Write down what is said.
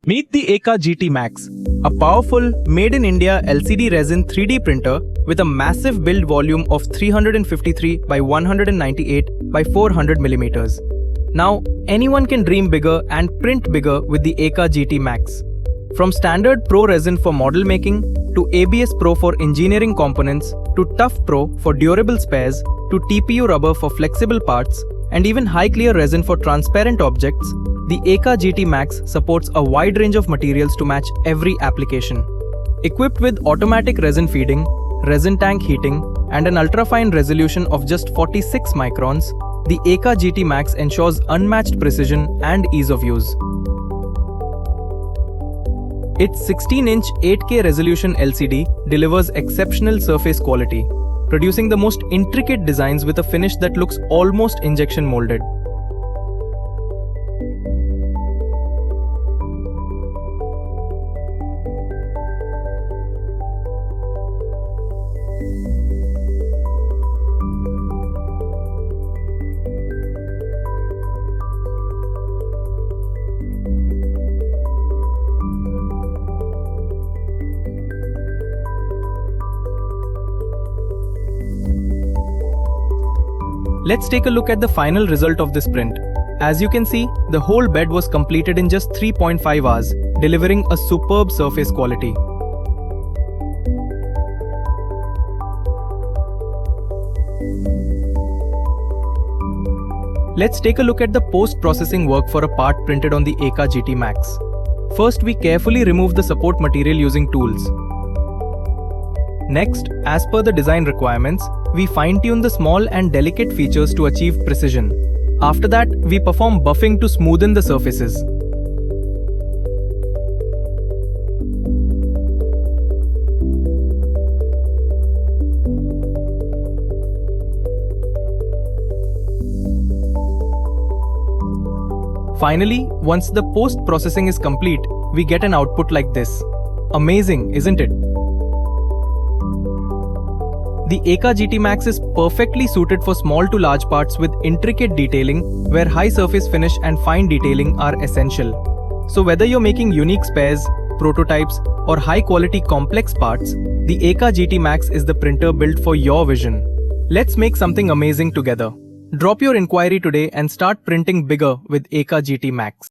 Meet the EKA GT Max, a powerful made-in-India LCD resin 3D printer with a massive build volume of 353 by 198 by 400 millimeters. Now, anyone can dream bigger and print bigger with the EKA GT Max. From standard Pro resin for model making, to ABS Pro for engineering components, to Tough Pro for durable spares, to TPU rubber for flexible parts, and even high clear resin for transparent objects, the EKA GT Max supports a wide range of materials to match every application. Equipped with automatic resin feeding, resin tank heating, and an ultra-fine resolution of just 46 microns, the EKA GT Max ensures unmatched precision and ease of use. Its 16-inch 8K resolution LCD delivers exceptional surface quality, producing the most intricate designs with a finish that looks almost injection molded. Let's take a look at the final result of this print. As you can see, the whole bed was completed in just 3.5 hours, delivering a superb surface quality. Let's take a look at the post-processing work for a part printed on the EKA GT Max. First, we carefully remove the support material using tools. Next, as per the design requirements, we fine-tune the small and delicate features to achieve precision. After that, we perform buffing to smoothen the surfaces. Finally, once the post-processing is complete, we get an output like this. Amazing, isn't it? The EKA GT Max is perfectly suited for small to large parts with intricate detailing, where high surface finish and fine detailing are essential. So whether you're making unique spares, prototypes, or high-quality complex parts, the EKA GT Max is the printer built for your vision. Let's make something amazing together. Drop your inquiry today and start printing bigger with EKA GT Max.